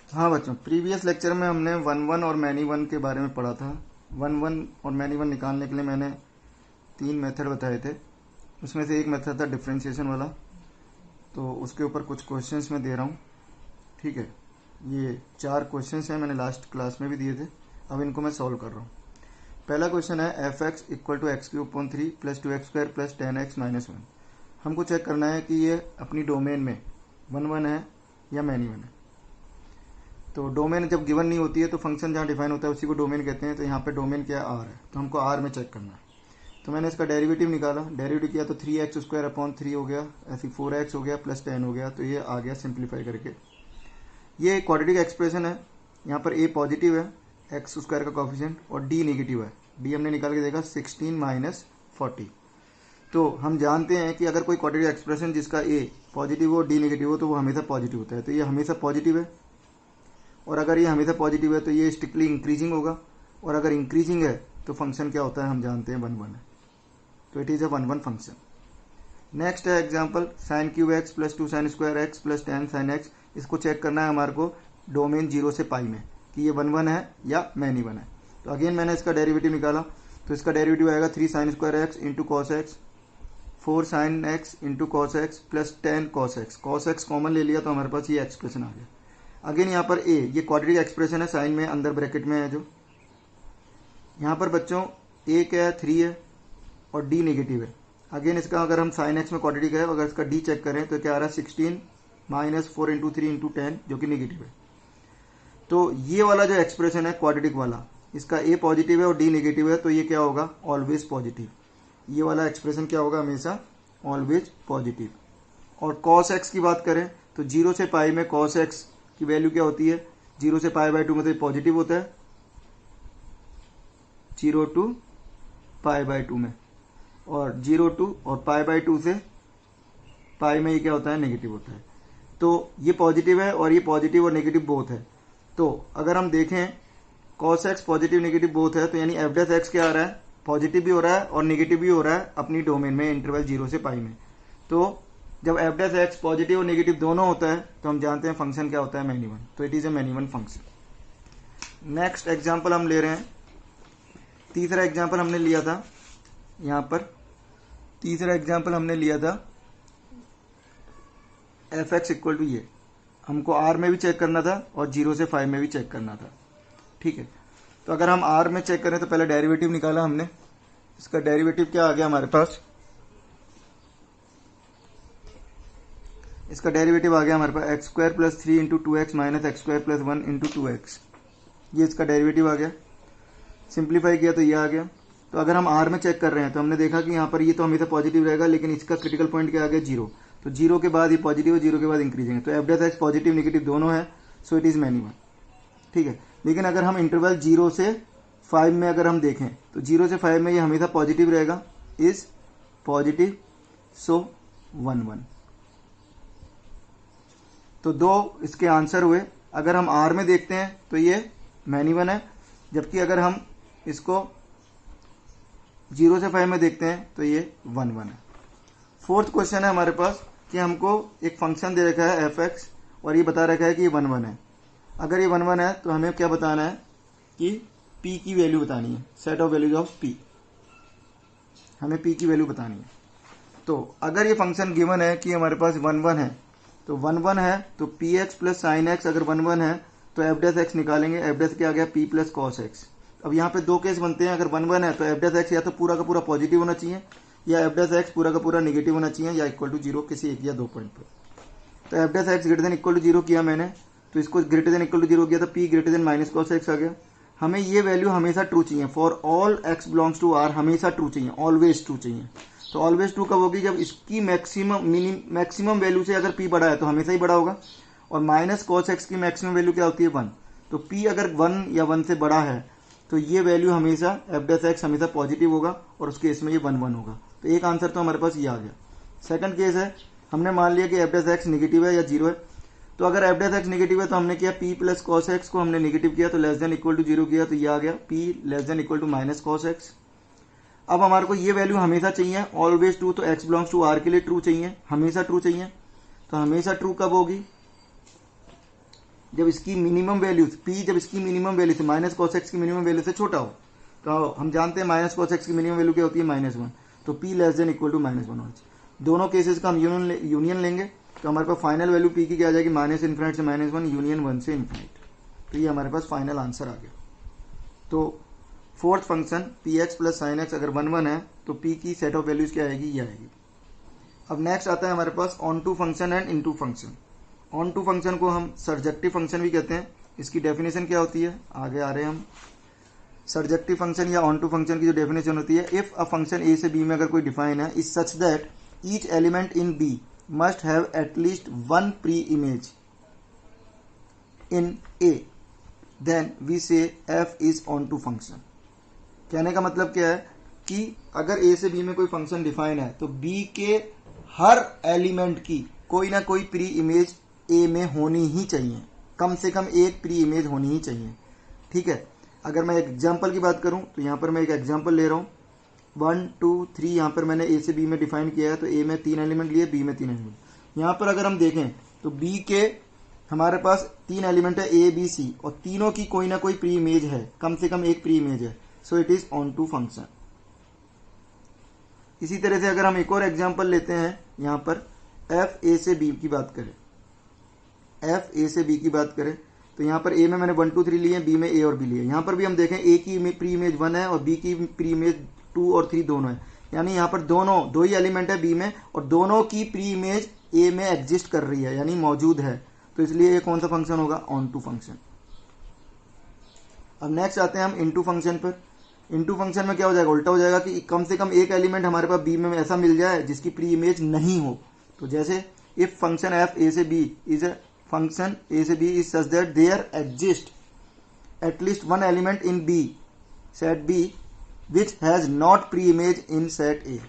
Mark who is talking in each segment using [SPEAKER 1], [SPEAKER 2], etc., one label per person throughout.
[SPEAKER 1] हाँ बच्चों, previous lecture में हमने वन वन और मैनी वन के बारे में पढ़ा था। वन वन और मैनी वन निकालने के लिए मैंने 3 मेथड बताए थे। उसमें से एक मेथड था डिफ्रेंशिएशन वाला, तो उसके ऊपर कुछ क्वेश्चंस मैं दे रहा हूँ। ठीक है, ये 4 क्वेश्चंस हैं, मैंने लास्ट क्लास में भी दिए थे। अब इनको मैं सॉल्व कर रहा हूँ। पहला क्वेश्चन है f x equal to x cube upon 3 plus 2x² plus 10x minus 1। हमको चेक करना है कि ये अपनी डोमेन में वन वन है या मैनी वन है। तो डोमेन जब गिवन नहीं होती है तो फंक्शन जहाँ डिफाइन होता है उसी को डोमेन कहते हैं। तो यहाँ पे डोमेन क्या है, आर है, तो हमको आर में चेक करना है। तो मैंने इसका डेरिवेटिव निकाला, डेरिवेटिव किया तो 3x² अपॉन 3 हो गया, ऐसे 4x हो गया प्लस 10 हो गया। तो ये आ गया सिंप्लीफाई करके। ये क्वाड्रेटिक एक्सप्रेशन है। यहाँ पर a पॉजिटिव है, x² का कोफिशिएंट, और d नेगेटिव है। d हमने निकाल के देखा 16 माइनस 40। तो हम जानते हैं कि अगर कोई क्वाड्रेटिक एक्सप्रेशन जिसका a पॉजिटिव हो d नेगेटिव हो तो वो हमेशा पॉजिटिव होता है। तो ये हमेशा पॉजिटिव है, और अगर ये हमेशा पॉजिटिव है तो ये स्ट्रिक्टली इंक्रीजिंग होगा, और अगर इंक्रीजिंग है तो फंक्शन क्या होता है हम जानते हैं, वन वन है। तो it is a one one function. Next है example sine cube x plus 2 sine square x plus 10 sine x. इसको चेक करना है हमारे को डोमेन 0 से पाई में कि ये वन वन है या मैनी वन है। तो अगेन मैंने इसका डेरिवेटिव निकाला, तो इसका डेरिवेटिव आएगा 3 sign square x into cos x, 4 sine x into cos x plus 10 cos x. Cos x common ले लिया तो हमारे पास ये एक्सप्रेशन आ गया। अगेन यहाँ पर ए, ये क्वाड्रेटिक एक्सप्रेशन है, साइन में अंदर ब्रैकेट में है जो। यहाँ पर बच्चों ए क्या है, 3 है, और डी नेगेटिव है। अगेन इसका अगर हम साइन एक्स में क्वाड्रेटिक है, अगर इसका डी चेक करें तो क्या आ रहा है 16 माइनस 4 इंटू 3 इंटू 10 जो कि नेगेटिव है। तो ये वाला जो एक्सप्रेशन है क्वाड्रेटिक वाला, इसका ए पॉजिटिव है और डी नेगेटिव है, तो ये क्या होगा, ऑलवेज पॉजिटिव। ये वाला एक्सप्रेशन क्या होगा, हमेशा ऑलवेज पॉजिटिव। और कॉस एक्स की बात करें तो 0 से पाई में कॉस एक्स की वैल्यू क्या होती है, 0 से पाई बाई 2 मतलब पॉजिटिव होता है, 0 टू पाई बाई 2 में, और 0 टू और पाई बाई 2 से पाई में ये क्या होता है, नेगेटिव होता है। तो ये पॉजिटिव है और ये पॉजिटिव और नेगेटिव बोथ है। तो अगर हम देखें cos x positive negative both है, तो यानी एफ डैश एक्स क्या आ रहा है, पॉजिटिव भी हो रहा है और नेगेटिव भी हो रहा है अपनी डोमेन में इंटरवल 0 से पाई में। तो जब एफ डैश एक्स पॉजिटिव और नेगेटिव दोनों होता है तो हम जानते हैं फंक्शन क्या होता है, मैनी वन। तो it is a many one function. Next example हम ले रहे हैं, तीसरा एग्जांपल हमने लिया था यहाँ पर, तीसरा एग्जांपल हमने लिया था एफ एक्स इक्वल टू ये। हमको आर में भी चेक करना था और 0 से 5 में भी चेक करना था। ठीक है, तो अगर हम आर में चेक करें तो पहले डेरिवेटिव निकाला हमने। इसका डेरिवेटिव क्या आ गया हमारे पास, इसका डेरिवेटिव आ गया हमारे पास x² plus 3 into 2x minus x² plus 1 into 2x। ये इसका डेरिवेटिव आ गया। सिंप्लीफाई किया तो ये आ गया। तो अगर हम r में चेक कर रहे हैं तो हमने देखा कि यहाँ पर ये तो हमेशा पॉजिटिव रहेगा, लेकिन इसका क्रिटिकल पॉइंट क्या आ गया, 0। तो 0 के बाद ये पॉजिटिव है, 0 के बाद इंक्रीजिंग है। तो f dash x positive negative दोनों है, so it is many one. ठीक है, लेकिन अगर हम इंटरवल 0 से 5 में अगर हम देखें तो 0 से 5 में ये हमेशा पॉजिटिव रहेगा, इज पॉजिटिव, सो 1 1। तो 2 इसके आंसर हुए। अगर हम आर में देखते हैं तो ये मैनी वन है, जबकि अगर हम इसको 0 से 5 में देखते हैं तो ये 1 1 है। फोर्थ क्वेश्चन है हमारे पास कि हमको एक फंक्शन दे रखा है एफ एक्स और ये बता रखा है कि ये 1 1 है। अगर ये 1 1 है तो हमें क्या बताना है कि p की वैल्यू बतानी है, set of values of p। हमें p की वैल्यू बतानी है। तो अगर ये फंक्शन गिवन है कि हमारे पास 1 1 है, तो 1 1 है तो P x plus sine x, अगर 1 1 है तो एफ डैश एक्स निकालेंगे। एफ डैश क्या आ गया, p प्लस कॉस एक्स। अब यहाँ पे 2 केस बनते हैं। अगर 1 1 है तो एफ डैश एक्स या तो पूरा का पूरा पॉजिटिव होना चाहिए, या एफ डैश एक्स पूरा का पूरा नेगेटिव होना चाहिए, या इक्वल टू 0 किसी एक या 2 पॉइंट पर। तो f dash x greater than equal to 0 किया मैंने, तो इसको ग्रेटर देन इक्वल टू 0 किया तो p greater than minus cos x आ गया। हमें ये वैल्यू हमेशा ट्रू चाहिए, for all x belongs to r हमेशा ट्रू चाहिए, ऑलवेज ट्रू चाहिए। तो ऑलवेज ट्रू कब होगी, जब इसकी मैक्सिमम वैल्यू से अगर p बड़ा है तो हमेशा ही बड़ा होगा। और माइनस कॉस एक्स की मैक्सिमम वैल्यू क्या होती है, 1। तो p अगर 1 या 1 से बड़ा है तो ये वैल्यू हमेशा एफ डैश एक्स हमेशा पॉजिटिव होगा, और उस केस में ये 1 1 होगा। तो एक आंसर तो हमारे पास ये आ गया। सेकंड केस है, हमने मान लिया कि एफ डैश एक्स नेगेटिव है या 0 है। तो अगर एफ डैश एक्स नेगेटिव है तो हमने किया p प्लस कॉस एक्स को हमने नेगेटिव किया, तो लेस देन इक्वल टू 0 किया, तो ये आ गया p less than equal to minus cos x. अब हमारे को ये वैल्यू हमेशा चाहिए, ऑलवेज ट्रू। तो x बिलोंग्स टू r के लिए ट्रू चाहिए, हमेशा ट्रू चाहिए। तो हमेशा ट्रू कब होगी, जब इसकी मिनिमम वैल्यू पी जब इसकी मिनिमम वैल्यू से माइनस कॉस एक्स की मिनिमम वैल्यू से छोटा हो, तो हम जानते हैं माइनस कॉस एक्स की मिनिमम वैल्यू क्या होती है, -1, तो p less than equal to -1 होना चाहिए। दोनों केसेस का हम यूनियन लेंगे तो हमारे पास फाइनल वैल्यू पी की क्या आ जाएगी, -∞ से -1 यूनियन 1 से इन्फिनिट। तो ये हमारे पास फाइनल आंसर आ गया। तो fourth function P x plus sine x अगर 1 1 है तो पी की सेट ऑफ वैल्यूज क्या आएगी, ये आएगी। अब नेक्स्ट आता है हमारे पास onto function and into function. Onto function को हम सर्जेक्टिव फंक्शन भी कहते हैं। इसकी डेफिनेशन क्या होती है, आगे आ रहे हैं हम। सर्जेक्टिव फंक्शन या ऑन टू फंक्शन की जो डेफिनेशन होती है, इफ अ फंक्शन ए से बी में अगर कोई डिफाइन है, is such that each element in B must have at least one pre image in A, then we say f is onto function. कहने का मतलब क्या है कि अगर ए से बी में कोई फंक्शन डिफाइन है तो बी के हर एलिमेंट की कोई ना कोई प्री इमेज ए में होनी ही चाहिए, कम से कम एक प्री इमेज होनी ही चाहिए। ठीक है, अगर मैं एक एग्जांपल की बात करूं तो यहां पर मैं एक एग्जांपल ले रहा हूं 1 2 3। यहां पर मैंने ए से बी में डिफाइन किया है, तो ए में 3 एलिमेंट लिए, बी में 3 एलिमेंट। यहां पर अगर हम देखें तो बी के हमारे पास 3 एलिमेंट है ए बी सी, और तीनों की कोई ना कोई प्री इमेज है, कम से कम एक प्री इमेज है, so it is onto function. इसी तरह से अगर हम एक और एग्जांपल लेते हैं, यहां पर एफ ए से बी की बात करें, एफ ए से बी की बात करें तो यहां पर ए में मैंने 1 2 3 लिए, बी में ए और बी लिए। यहां पर भी हम देखें ए की प्री इमेज 1 है और बी की प्री इमेज 2 और 3 दोनों है, यानी यहां पर दोनों दो ही एलिमेंट है बी में और दोनों की प्री इमेज ए में एग्जिस्ट कर रही है, यानी मौजूद है। तो इसलिए ये कौन सा फंक्शन होगा, ऑन टू फंक्शन। अब नेक्स्ट आते हैं हम इनटू फंक्शन पर। इनटू फंक्शन में क्या हो जाएगा, उल्टा हो जाएगा कि कम से कम एक एलिमेंट हमारे पास बी में ऐसा मिल जाए जिसकी प्री इमेज नहीं हो। तो जैसे इफ फंक्शन एफ ए से B is a function A से B is such that there exist at least one element in B set B which has not pre image in set A,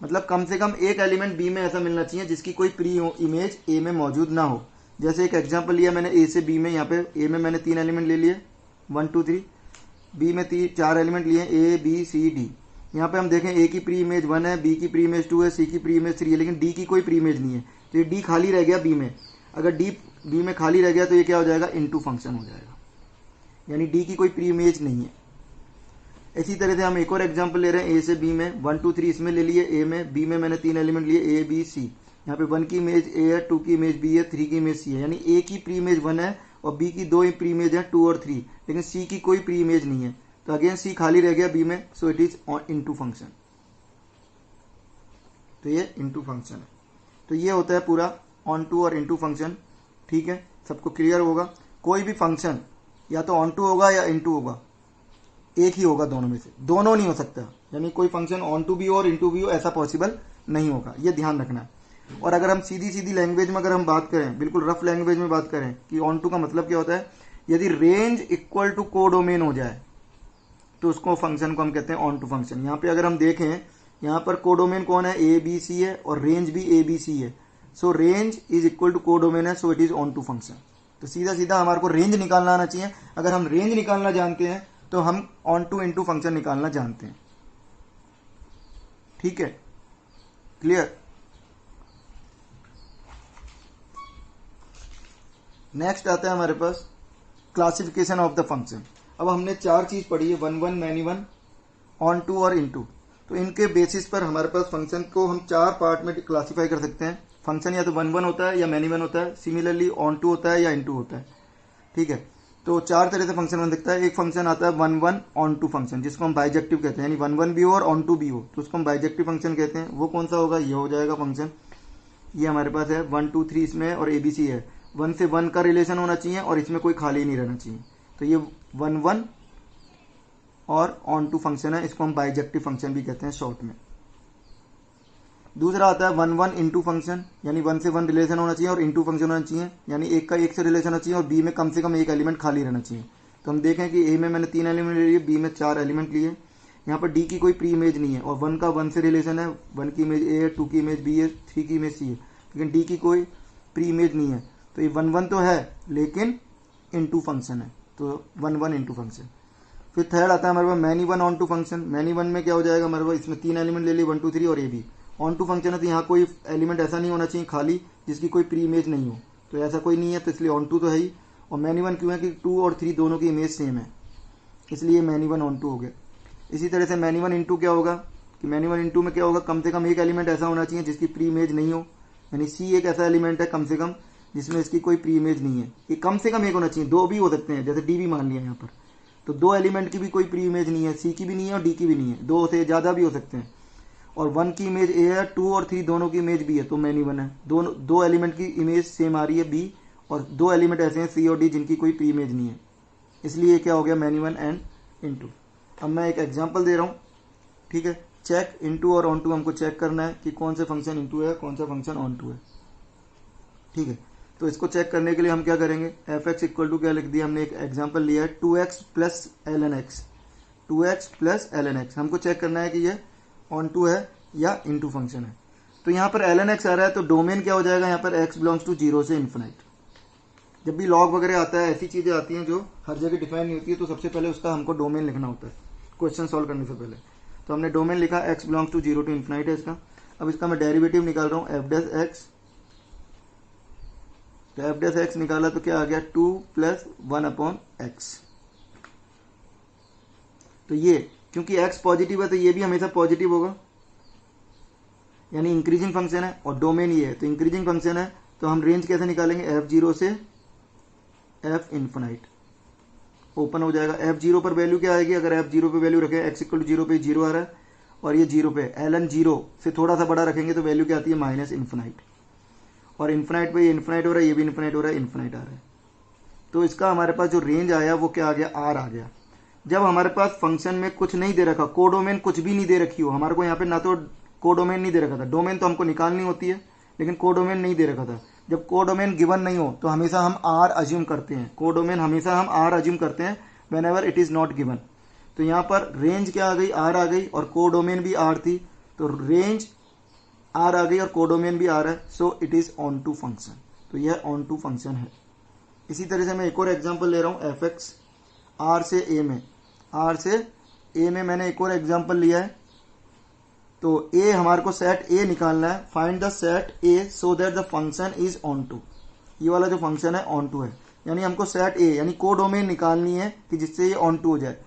[SPEAKER 1] मतलब कम से कम एक एलिमेंट बी में ऐसा मिलना चाहिए जिसकी कोई प्री इमेज ए में मौजूद ना हो। जैसे एक एग्जांपल लिया मैंने ए से बी में, यहाँ पे ए में मैंने 3 एलिमेंट ले लिए 1 2 3, बी में 4 एलिमेंट लिए ए बी सी डी। यहाँ पे हम देखें ए की प्री इमेज 1 है, बी की प्री इमेज 2 है, सी की प्री इमेज 3 है, लेकिन डी की कोई प्री इमेज नहीं है, तो ये डी खाली रह गया बी में। अगर डी बी में खाली रह गया तो ये क्या हो जाएगा, इनटू फंक्शन हो जाएगा, यानी डी की कोई प्री इमेज नहीं है। इसी तरह से हम एक और एग्जांपल ले रहे हैं ए से बी में 1 2 3 इसमें ले लिए ए में, बी में मैंने 3 एलिमेंट लिए ए बी सी। यहाँ पे 1 की इमेज ए है, 2 की इमेज बी है, 3 की इमेज सी है, यानी ए की प्री इमेज 1 है और बी की 2 प्री इमेज है 2 और 3, लेकिन सी की कोई प्री इमेज नहीं है, तो अगेन सी खाली रह गया बी में, सो इट इज इनटू फंक्शन। तो ये इनटू फंक्शन है। तो ये होता है पूरा ऑन टू और इनटू फंक्शन। ठीक है, सबको क्लियर होगा। कोई भी फंक्शन या तो ऑन टू होगा या इनटू होगा, एक ही होगा दोनों में से, दोनों नहीं हो सकता, यानी कोई फंक्शन ऑन टू भी हो और इनटू भी हो ऐसा पॉसिबल नहीं होगा, ये ध्यान रखना है। और अगर हम सीधी सीधी लैंग्वेज में अगर हम बात करें, बिल्कुल रफ लैंग्वेज में बात करें कि ऑन टू का मतलब क्या होता है, यदि रेंज इक्वल टू कोडोमेन हो जाए तो उसको फंक्शन को हम कहते हैं ऑन टू फंक्शन। यहाँ पे अगर हम देखें, यहाँ पर कोडोमेन कौन है, ए बी सी है और रेंज भी ए बी सी है, so range is equal to codomain है, so it is onto function. तो सीधा सीधा हमारे को रेंज निकालना आना चाहिए। अगर हम रेंज निकालना जानते हैं तो हम ऑन टू इनटू फंक्शन निकालना जानते हैं। ठीक है, क्लियर। नेक्स्ट आता है हमारे पास क्लासिफिकेशन ऑफ द फंक्शन। अब हमने 4 चीज पढ़ी है, 1 1 मैनी 1, ऑन टू और इनटू। तो इनके बेसिस पर हमारे पास फंक्शन को हम 4 पार्ट में क्लासिफाई कर सकते हैं। फंक्शन या तो 1 1 होता है या मैनी 1 होता है, सिमिलरली ऑन टू होता है या इनटू होता है। ठीक है, तो 4 तरह से फंक्शन बन सकता है। एक फंक्शन आता है 1 1 ऑन टू फंक्शन, जिसको हम बाइजेक्टिव कहते हैं, यानी 1 1 भी हो और ऑन टू भी हो तो उसको हम बाइजेक्टिव फंक्शन कहते हैं। वो कौन सा होगा, ये हो जाएगा फंक्शन। ये हमारे पास है 1 2 3 इसमें और एबीसी है, 1 से 1 का रिलेशन होना चाहिए और इसमें कोई खाली नहीं रहना चाहिए, तो ये 1 1 और ऑन टू फंक्शन है, इसको हम बाइजेक्टिव फंक्शन भी कहते हैं शॉर्ट में। दूसरा आता है 1 1 इंटू फंक्शन, यानी 1 से 1 रिलेशन होना चाहिए और इंटू फंक्शन होना चाहिए, यानी एक का एक से रिलेशन होना चाहिए और बी में कम से कम एक एलिमेंट खाली रहना चाहिए। तो हम देखें कि ए में मैंने 3 एलिमेंट ले लिए, बी में 4 एलिमेंट लिए। यहाँ पर डी की कोई प्री इमेज नहीं है और 1 का 1 से रिलेशन है, 1 की इमेज ए है, 2 की इमेज बी है, 3 की इमेज सी है, लेकिन डी की कोई प्री इमेज नहीं है। तो ये 1 1 तो है लेकिन इंटू फंक्शन है, तो 1 1 इंटू फंक्शन। फिर थर्ड आता है हमारे पास many 1 onto function. Many 1 में क्या हो जाएगा हमारे पास, इसमें 3 एलिमेंट ले लिए 1 2 3 और A B. Onto function है तो यहाँ कोई एलिमेंट ऐसा नहीं होना चाहिए खाली जिसकी कोई प्री इमेज नहीं हो, तो ऐसा कोई नहीं है, तो इसलिए ऑन टू तो है ही। और मैनी वन क्यों है कि 2 और 3 दोनों की इमेज सेम है, इसलिए मैनी वन ऑन टू हो गया। इसी तरह से मैनी वन इंटू क्या होगा कि मैनी वन इंटू में क्या होगा, कम से कम एक एलिमेंट ऐसा होना चाहिए जिसकी प्री इमेज नहीं हो, यानी सी एक ऐसा एलिमेंट है कम से कम जिसमें इसकी कोई प्री इमेज नहीं है। ये कम से कम एक होना चाहिए, दो भी हो सकते हैं, जैसे डी भी मान लिया यहाँ पर, तो दो एलिमेंट की भी कोई प्री इमेज नहीं है, सी की भी नहीं है और डी की भी नहीं है, दो से ज़्यादा भी हो सकते हैं। और 1 की इमेज ए है, 2 और 3 दोनों की इमेज बी है, तो मैनी वन है। दो एलिमेंट की इमेज सेम आ रही है बी, और दो एलिमेंट ऐसे हैं सी और डी जिनकी कोई प्री इमेज नहीं है, इसलिए क्या हो गया मैनी वन एंड इनटू। अब मैं एक एग्जांपल दे रहा हूँ, ठीक है। चेक इनटू और ऑन टू हमको चेक करना है कि कौन से फंक्शन इनटू है कौन सा फंक्शन ऑन टू है, ठीक है। तो इसको चेक करने के लिए हम क्या करेंगे, एफ एक्स इक्वल टू क्या लिख दिया हमने, एक एग्जांपल लिया है 2x plus l n x, 2x plus l n x. हमको चेक करना है कि ये ऑन टू है या इनटू फंक्शन है। तो यहाँ पर एल एन एक्स आ रहा है, तो डोमेन क्या हो जाएगा, यहाँ पर x बिलोंग्स टू 0 से इन्फिनाइट। जब भी लॉग वगैरह आता है, ऐसी चीजें आती हैं जो हर जगह डिफाइन नहीं होती है, तो सबसे पहले उसका हमको डोमेन लिखना होता है क्वेश्चन सॉल्व करने से पहले। तो हमने डोमेन लिखा x belongs to 0 to infinite है इसका। अब इसका मैं डेरिवेटिव निकाल रहा हूँ एफ डैश एक्स, तो एफ डैश एक्स निकाला तो क्या आ गया 2 प्लस 1 अपॉन एक्स। तो ये क्योंकि x पॉजिटिव है तो ये भी हमेशा पॉजिटिव होगा, यानी इंक्रीजिंग फंक्शन है, और डोमेन ये है तो इंक्रीजिंग फंक्शन है। तो हम रेंज कैसे निकालेंगे, f0 से f इन्फिनाइट ओपन हो जाएगा। f0 पर वैल्यू क्या आएगी, अगर f0 पे वैल्यू रखें x इक्वल टू 0 पे 0 आ रहा है, और ये 0 पे ln 0 से थोड़ा सा बड़ा रखेंगे तो वैल्यू क्या आती है माइनस इन्फिनाइट, और इन्फिनाइट पे ये इन्फिनाइट हो रहा है, ये भी इन्फिनाइट हो रहा है, इन्फिनाइट आ रहा है। तो इसका हमारे पास जो रेंज आया वो क्या आ गया, r आ गया। जब हमारे पास फंक्शन में कुछ नहीं दे रखा, कोडोमेन कुछ भी नहीं दे रखी हो, हमारे को यहाँ पे ना तो कोडोमेन नहीं दे रखा था, डोमेन तो हमको निकालनी होती है लेकिन कोडोमेन नहीं दे रखा था। जब कोडोमेन गिवन नहीं हो तो हमेशा हम आर अज्यूम करते हैं, कोडोमेन हमेशा हम आर अज्यूम करते हैं when ever it is not given. तो यहाँ पर रेंज क्या आ गई, आर आ गई, और कोडोमेन भी आर थी, तो रेंज आर आ गई और कोडोमेन भी आर है, so it is onto function. तो यह ऑन टू फंक्शन है। इसी तरह से मैं एक और एग्जाम्पल ले रहा हूँ एफ एक्स आर से ए में, आर से ए में मैंने एक और एग्जाम्पल लिया है। तो ए हमारे को सेट ए निकालना है, find the set A so that the function is onto. ये वाला जो फंक्शन है ऑन टू है, यानी हमको सेट ए यानी कोडोमेन निकालनी है कि जिससे ये ऑन टू हो जाए।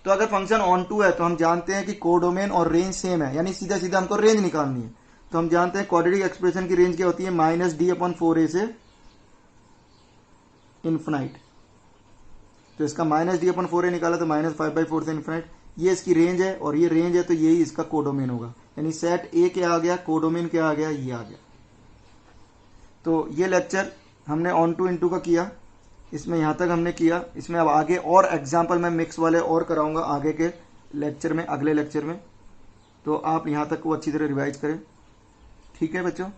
[SPEAKER 1] तो अगर फंक्शन ऑन टू है तो हम जानते हैं कि कोडोमेन और रेंज सेम है, यानी सीधा सीधा हमको रेंज निकालनी है। तो हम जानते हैं क्वाड्रेटिक एक्सप्रेशन की रेंज क्या होती है, माइनस डी अपॉन 4a से इन्फिनाइट। तो इसका माइनस डी अपॉन 4a निकाला तो माइनस 5/4 से इन्फिनाइट। ये इसकी रेंज है और ये रेंज है, तो यही इसका कोडोमेन होगा, यानी सेट ए क्या आ गया, कोडोमेन क्या आ गया, ये आ गया। तो ये लेक्चर हमने ऑन टू इनटू का किया, इसमें यहाँ तक हमने किया। इसमें अब आगे और एग्जाम्पल मैं मिक्स वाले और कराऊंगा आगे के लेक्चर में, अगले लेक्चर में। तो आप यहाँ तक को अच्छी तरह रिवाइज करें, ठीक है बच्चों।